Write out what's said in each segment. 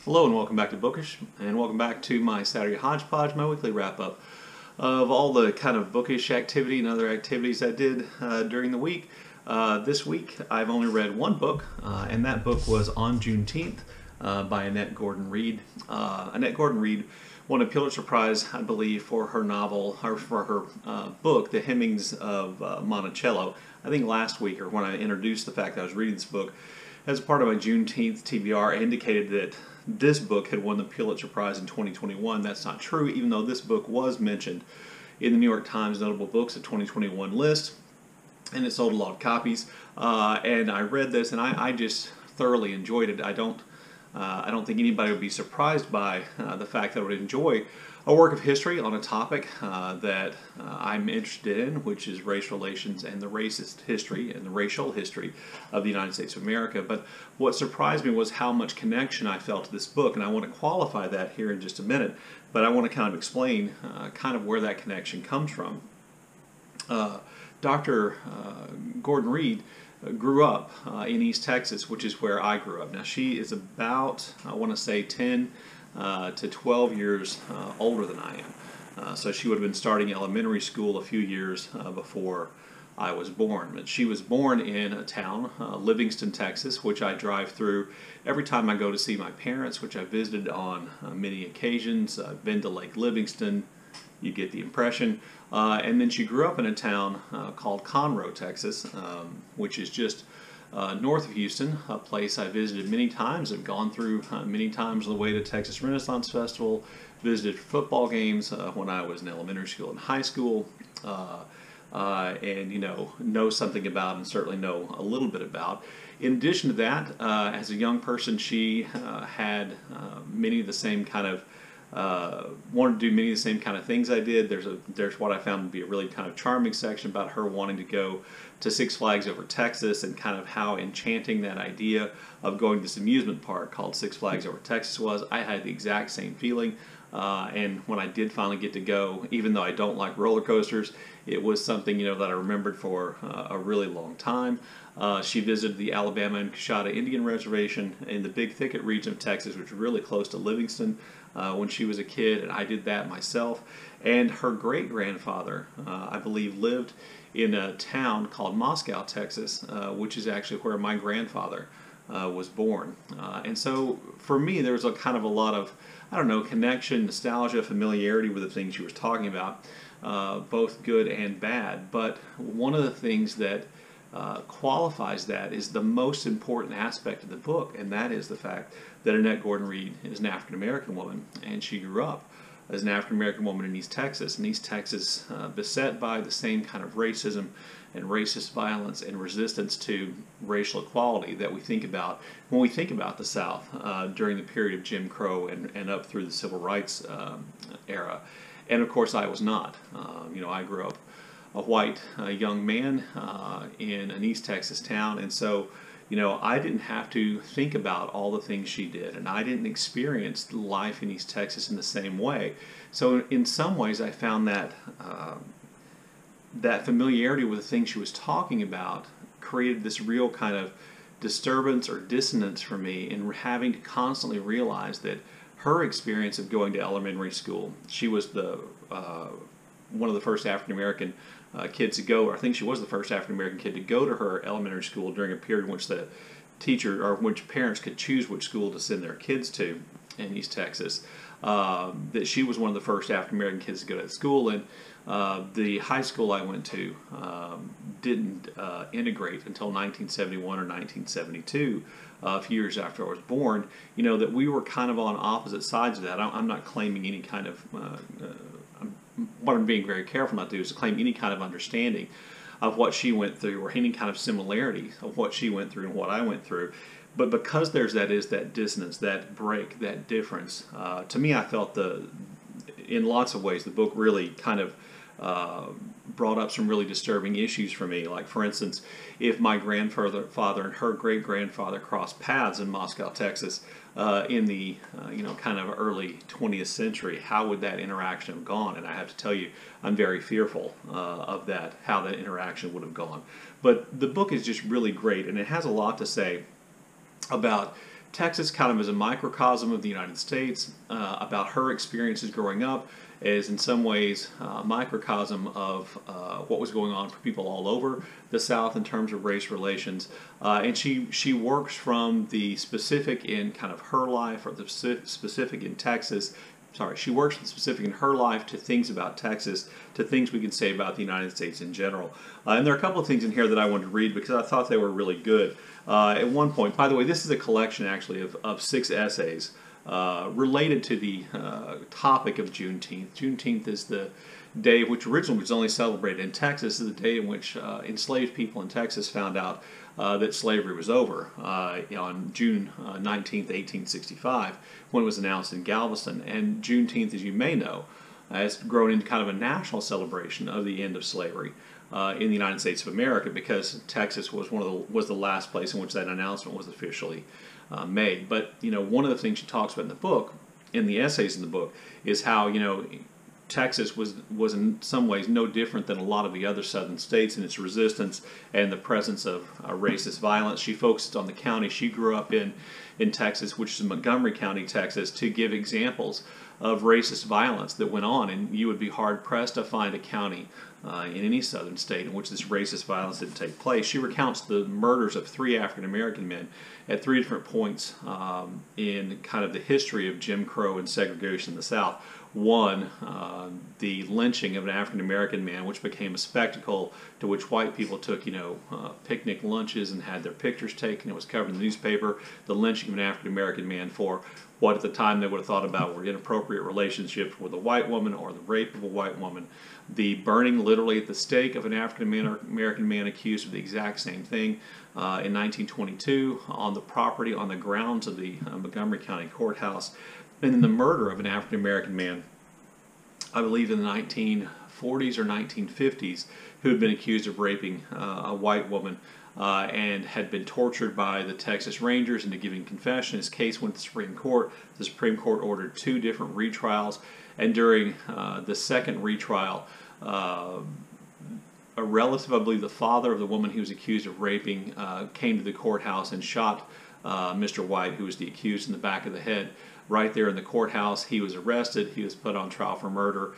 Hello and welcome back to Bookish, and welcome back to my Saturday Hodgepodge, my weekly wrap-up of all the kind of bookish activity and other activities I did during the week. This week I've only read one book, and that book was On Juneteenth by Annette Gordon-Reed. Annette Gordon-Reed won a Pulitzer Prize, I believe, for her novel, or for her book, The Hemmings of Monticello. I think last week, or when I introduced the fact that I was reading this book, as part of my Juneteenth TBR, I indicated that this book had won the Pulitzer Prize in 2021. That's not true, even though this book was mentioned in the New York Times Notable Books of 2021 list, and it sold a lot of copies. And I read this, and I just thoroughly enjoyed it. I don't think anybody would be surprised by the fact that I would enjoy a work of history on a topic that I'm interested in, which is race relations and the racist history and the racial history of the United States of America. But what surprised me was how much connection I felt to this book, and I want to qualify that here in just a minute, but I want to kind of explain kind of where that connection comes from. Dr. Gordon-Reed grew up in East Texas, which is where I grew up. Now, she is about, I want to say, 10 to 12 years older than I am. So she would have been starting elementary school a few years before I was born. But she was born in a town, Livingston, Texas, which I drive through every time I go to see my parents, which I visited on many occasions. I've been to Lake Livingston. You get the impression. And then she grew up in a town called Conroe, Texas, which is just north of Houston, a place I visited many times. I've gone through many times on the way to Texas Renaissance Festival, visited football games when I was in elementary school and high school, and know something about and certainly know a little bit about. In addition to that, as a young person, she had many of the same kind of wanted to do many of the same kind of things I did. There's what I found to be a really kind of charming section about her wanting to go to Six Flags Over Texas, and kind of how enchanting that idea of going to this amusement park called Six Flags Over Texas was. I had the exact same feeling, and when I did finally get to go, even though I don't like roller coasters, it was something that I remembered for a really long time. She visited the Alabama and Coshada Indian Reservation in the Big Thicket region of Texas, which is really close to Livingston, when she was a kid, and I did that myself. And her great-grandfather, I believe, lived in a town called Moscow, Texas, which is actually where my grandfather was born. And so for me, there was a kind of a lot of, I don't know, connection, nostalgia, familiarity with the things she was talking about, both good and bad. But one of the things that qualifies that is the most important aspect of the book, and that is the fact that Annette Gordon-Reed is an African-American woman, and she grew up as an African-American woman in East Texas, and East Texas beset by the same kind of racism and racist violence and resistance to racial equality that we think about when we think about the South during the period of Jim Crow and up through the Civil Rights era. And of course I was not. I grew up a white young man in an East Texas town, and so I didn't have to think about all the things she did, and I didn't experience life in East Texas in the same way. So in some ways I found that that familiarity with the things she was talking about created this real kind of disturbance or dissonance for me in having to constantly realize that her experience of going to elementary school, she was the one of the first African-American kids to go, or I think she was the first African-American kid to go to her elementary school during a period in which the teacher, or which parents could choose which school to send their kids to in East Texas, that she was one of the first African-American kids to go to that school. And the high school I went to didn't integrate until 1971 or 1972, a few years after I was born, that we were kind of on opposite sides of that. I'm not claiming any kind of what I'm being very careful not to do is to claim any kind of understanding of what she went through or any kind of similarity of what she went through and what I went through. But because there's that dissonance, that break, that difference, to me I felt in lots of ways the book really kind of brought up some really disturbing issues for me. Like, for instance, if my grandfather and her great-grandfather crossed paths in Moscow, Texas, in the kind of early 20th century, how would that interaction have gone? And I have to tell you, I'm very fearful of that, how that interaction would have gone. But the book is just really great, and it has a lot to say about Texas kind of as a microcosm of the United States, about her experiences growing up, is in some ways a microcosm of what was going on for people all over the South in terms of race relations. And she works from the specific in kind of her life, or the specific in Texas. Sorry, she works from the specific in her life to things about Texas, to things we can say about the United States in general. And there are a couple of things in here that I wanted to read because I thought they were really good. At one point, by the way, this is a collection actually of 6 essays related to the topic of Juneteenth. Juneteenth is the day which originally was only celebrated in Texas. Is the day in which enslaved people in Texas found out that slavery was over on June 19th, 1865, when it was announced in Galveston. And Juneteenth, as you may know, has grown into kind of a national celebration of the end of slavery in the United States of America, because Texas was was the last place in which that announcement was officially made. But one of the things she talks about in the book, in the essays in the book, is how Texas was in some ways no different than a lot of the other southern states in its resistance and the presence of racist violence. She focused on the county she grew up in Texas, which is Montgomery County, Texas, to give examples of racist violence that went on. And you would be hard-pressed to find a county in any southern state in which this racist violence didn't take place. She recounts the murders of 3 African-American men at 3 different points in kind of the history of Jim Crow and segregation in the South. One, the lynching of an African-American man, which became a spectacle to which white people took, picnic lunches and had their pictures taken. It was covered in the newspaper. The lynching of an African-American man for what at the time they would have thought about were inappropriate relationships with a white woman or the rape of a white woman. The burning literally at the stake of an African-American man accused of the exact same thing in 1922 on the property, on the grounds of the Montgomery County Courthouse. And then the murder of an African-American man, I believe in the 1940s or 1950s, who had been accused of raping a white woman and had been tortured by the Texas Rangers into giving confession. His case went to the Supreme Court. The Supreme Court ordered 2 different retrials, and during the second retrial, a relative, I believe the father of the woman he was accused of raping, came to the courthouse and shot Mr. White, who was the accused, in the back of the head. Right there in the courthouse, he was arrested. He was put on trial for murder.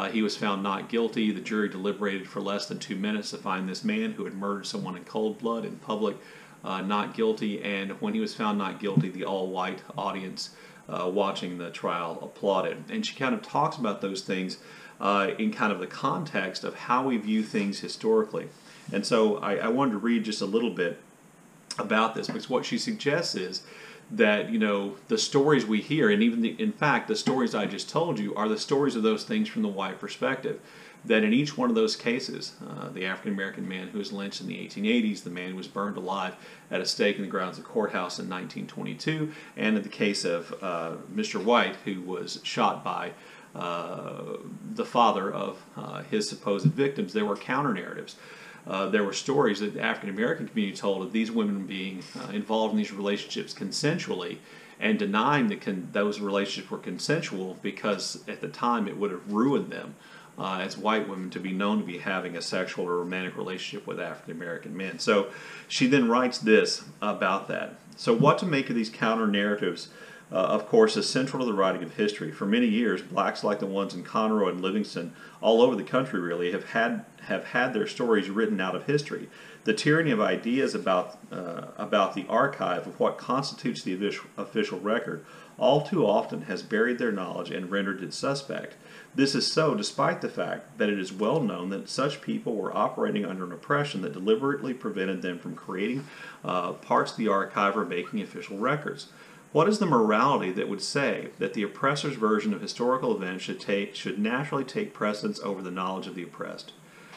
He was found not guilty. The jury deliberated for less than 2 minutes to find this man who had murdered someone in cold blood in public not guilty. And when he was found not guilty, the all-white audience watching the trial applauded. And she kind of talks about those things in kind of the context of how we view things historically. And so I wanted to read just a little bit about this, because what she suggests is that the stories we hear, and even in fact the stories I just told you, are the stories of those things from the white perspective. That in each one of those cases, the African American man who was lynched in the 1880s, the man who was burned alive at a stake in the grounds of the courthouse in 1922, and in the case of Mr. White, who was shot by the father of his supposed victims, there were counter narratives. There were stories that the African American community told of these women being involved in these relationships consensually, and denying that those relationships were consensual because at the time it would have ruined them as white women to be known to be having a sexual or romantic relationship with African American men. So she then writes this about that. So what to make of these counter narratives, of course, is central to the writing of history. For many years, blacks like the ones in Conroe and Livingston, all over the country really, have had their stories written out of history. The tyranny of ideas about the archive of what constitutes the official record all too often has buried their knowledge and rendered it suspect. This is so despite the fact that it is well known that such people were operating under an oppression that deliberately prevented them from creating parts of the archive or making official records. What is the morality that would say that the oppressor's version of historical events should naturally take precedence over the knowledge of the oppressed?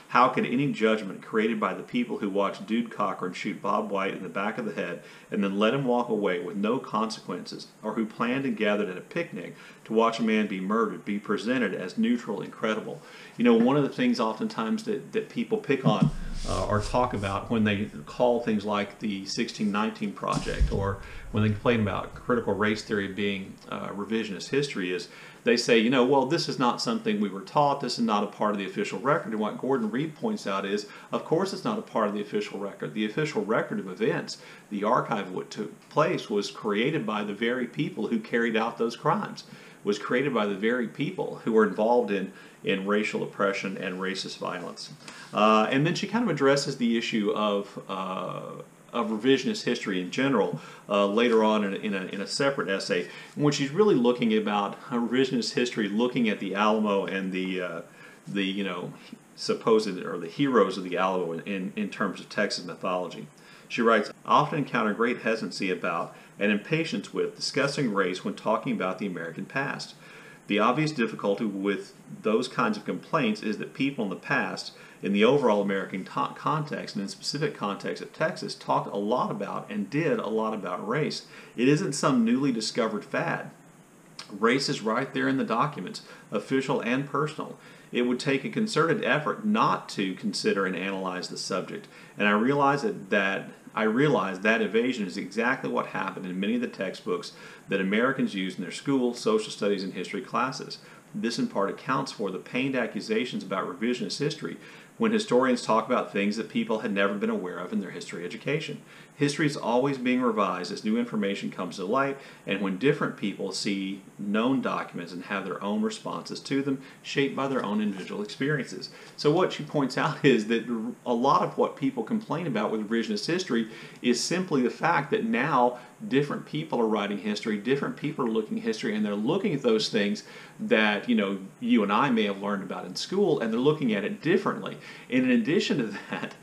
How could any judgment created by the people who watched Dude Cochran shoot Bob White in the back of the head and then let him walk away with no consequences, or who planned and gathered at a picnic to watch a man be murdered, be presented as neutral and credible? One of the things oftentimes that people pick on or talk about when they call things like the 1619 Project, or when they complain about critical race theory being revisionist history, is they say, you know, well, this is not something we were taught, this is not a part of the official record. And what Gordon Reed points out is, of course it's not a part of the official record. The official record of events, the archive of what took place, was created by the very people who carried out those crimes, was created by the very people who were involved in racial oppression and racist violence. And then she kind of addresses the issue of revisionist history in general later on in a separate essay, in which she's really looking about revisionist history, looking at the Alamo and the you know, supposed, or the heroes of the Alamo in terms of Texas mythology. She writes, "I often encounter great hesitancy about and impatience with discussing race when talking about the American past. The obvious difficulty with those kinds of complaints is that people in the past, in the overall American context and in specific context of Texas, talk a lot about and did a lot about race. It isn't some newly discovered fad. Race is right there in the documents, official and personal. It would take a concerted effort not to consider and analyze the subject, and I realize that evasion is exactly what happened in many of the textbooks that Americans use in their school, social studies, and history classes. This in part accounts for the pained accusations about revisionist history when historians talk about things that people had never been aware of in their history education. History is always being revised as new information comes to light, and when different people see known documents and have their own responses to them, shaped by their own individual experiences." So what she points out is that a lot of what people complain about with revisionist history is simply the fact that now different people are writing history, different people are looking at history, and they're looking at those things that, you know, you and I may have learned about in school, and they're looking at it differently. And in addition to that,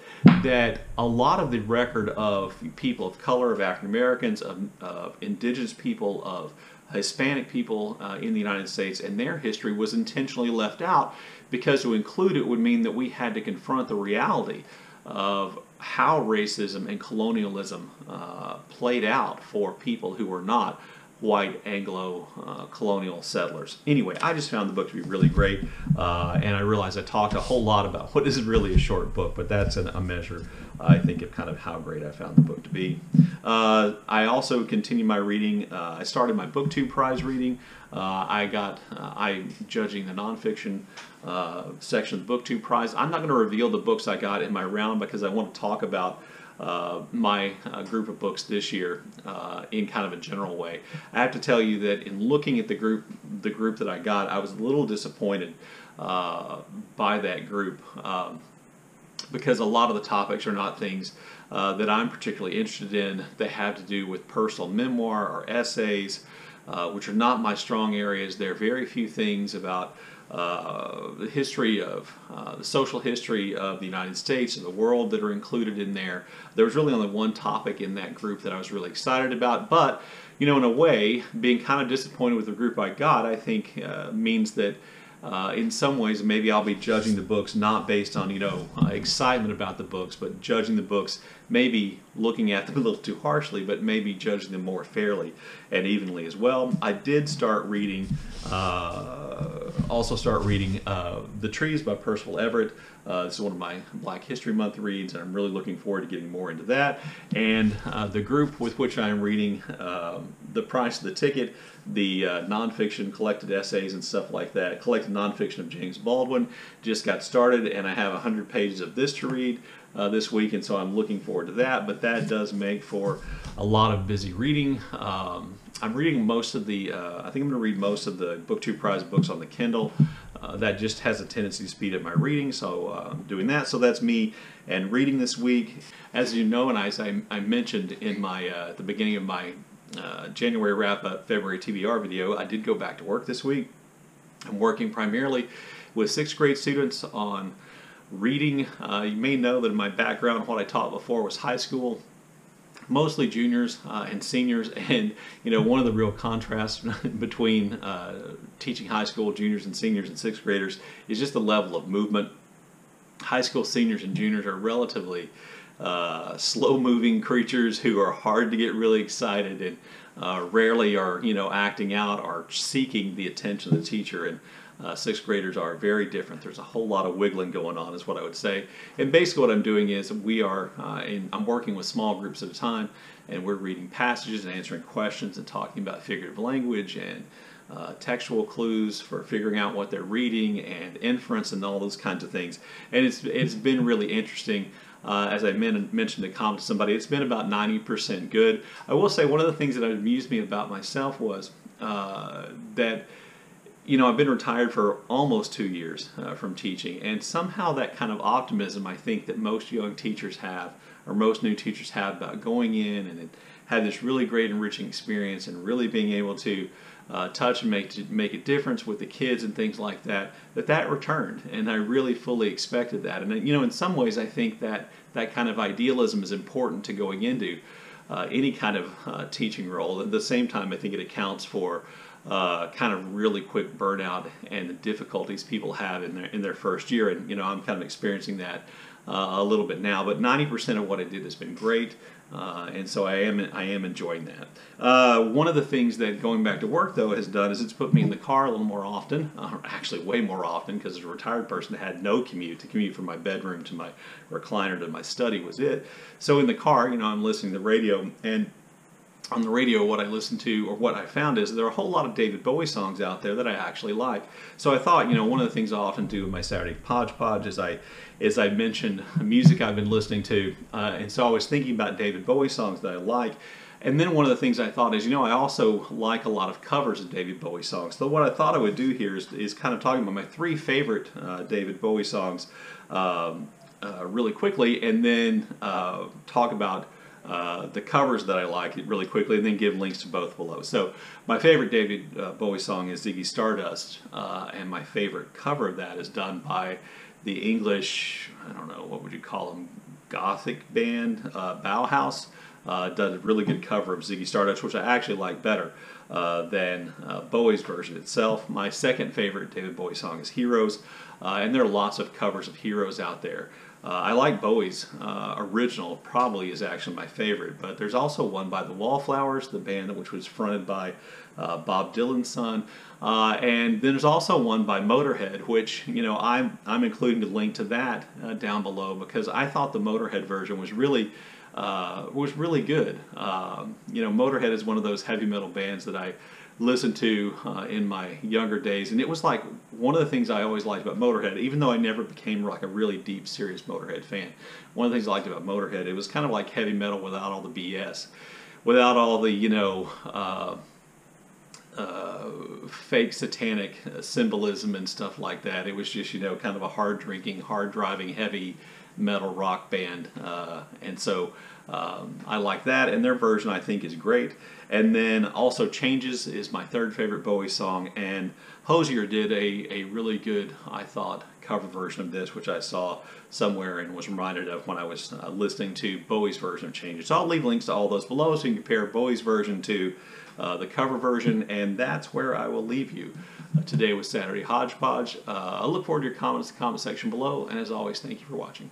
that a lot of the record of people of color, of African Americans, of indigenous people, of Hispanic people in the United States and their history was intentionally left out, because to include it would mean that we had to confront the reality of how racism and colonialism played out for people who were not white Anglo-colonial settlers. Anyway, I just found the book to be really great, and I realize I talked a whole lot about what is really a short book, but that's a measure, I think, of kind of how great I found the book to be. I also continued my reading. I started my Booktube prize reading. I'm judging the nonfiction section of the Booktube prize. I'm not going to reveal the books I got in my round because I want to talk about my group of books this year in kind of a general way. I have to tell you that in looking at the group that I got, I was a little disappointed by that group because a lot of the topics are not things that I'm particularly interested in. They have to do with personal memoir or essays, which are not my strong areas. There are very few things about the history of the social history of the United States and the world that are included in there. There was really only one topic in that group that I was really excited about, but you know, in a way, being kind of disappointed with the group I got, I think means that in some ways maybe I'll be judging the books not based on, you know, excitement about the books, but judging the books, maybe looking at them a little too harshly, but maybe judging them more fairly and evenly as well. I did start reading The Trees by Percival Everett. This is one of my Black History Month reads, and I'm really looking forward to getting more into that. And the group with which I am reading The Price of the Ticket, the nonfiction collected essays and stuff like that, collected nonfiction of James Baldwin, just got started, and I have 100 pages of this to read this week, and so I'm looking forward to that. But that does make for a lot of busy reading. I'm reading most of the, I think I'm going to read most of the Booktube Prize books on the Kindle. That just has a tendency to speed up my reading, so I'm doing that. So that's me and reading this week. As you know, and as I mentioned in my at the beginning of my January wrap-up February TBR video, I did go back to work this week. I'm working primarily with 6th grade students on reading. You may know that in my background, what I taught before was high school, mostly juniors and seniors, and you know, one of the real contrasts between teaching high school juniors and seniors and 6th graders is just the level of movement. High school seniors and juniors are relatively slow-moving creatures who are hard to get really excited and rarely are, you know, acting out or seeking the attention of the teacher. And Sixth graders are very different. There's a whole lot of wiggling going on, is what I would say. And basically what I'm doing is I'm working with small groups at a time, and we're reading passages and answering questions and talking about figurative language and textual clues for figuring out what they're reading and inference and all those kinds of things. And it's been really interesting. As I mentioned a comment to somebody, it's been about 90% good. I will say one of the things that amused me about myself was that I've been retired for almost 2 years from teaching, and somehow that kind of optimism I think that most young teachers have, or most new teachers have, about going in and had this really great enriching experience and really being able to touch and make a difference with the kids and things like that, that returned. And I really fully expected that. And in some ways I think that kind of idealism is important to going into any kind of teaching role. At the same time, I think it accounts for kind of really quick burnout and the difficulties people have in their first year. And I'm kind of experiencing that a little bit now. But 90% of what I did has been great. And so I am enjoying that. One of the things that going back to work though has done is it's put me in the car a little more often, actually way more often, because as a retired person I had no commute. To commute from my bedroom to my recliner to my study was it. So in the car, I'm listening to the radio, and on the radio what I listen to, or what I found, is there are a whole lot of David Bowie songs out there that I actually like. So I thought, one of the things I often do in my Saturday Hodgepodge is I mention music I've been listening to, and so I was thinking about David Bowie songs that I like. And then one of the things I thought is, I also like a lot of covers of David Bowie songs. So what I thought I would do here is kind of talking about my 3 favorite David Bowie songs really quickly, and then talk about the covers that I like really quickly, and then give links to both below. So my favorite David Bowie song is Ziggy Stardust, and my favorite cover of that is done by the English, I don't know, what would you call them, Gothic band, Bauhaus. Does a really good cover of Ziggy Stardust, which I actually like better than Bowie's version itself. My second favorite David Bowie song is Heroes, and there are lots of covers of Heroes out there. I like Bowie's original, probably is actually my favorite, but there's also one by the Wallflowers, the band which was fronted by Bob Dylan's son, and then there's also one by Motorhead, which I'm including the link to that down below, because I thought the Motorhead version was really good. Motorhead is one of those heavy metal bands that I listened to in my younger days, and it was like one of the things I always liked about Motorhead, even though I never became like a really deep, serious Motorhead fan. One of the things I liked about Motorhead, it was kind of like heavy metal without all the BS, without all the fake satanic symbolism and stuff like that. It was just kind of a hard drinking, hard driving, heavy metal rock band, and so I like that, and their version I think is great. And then also Changes is my third favorite Bowie song, and Hozier did a really good, I thought, cover version of this, which I saw somewhere and was reminded of when I was listening to Bowie's version of Changes. So I'll leave links to all those below so you can compare Bowie's version to the cover version, and that's where I will leave you today with Saturday Hodgepodge. I look forward to your comments in the comment section below, and as always, thank you for watching.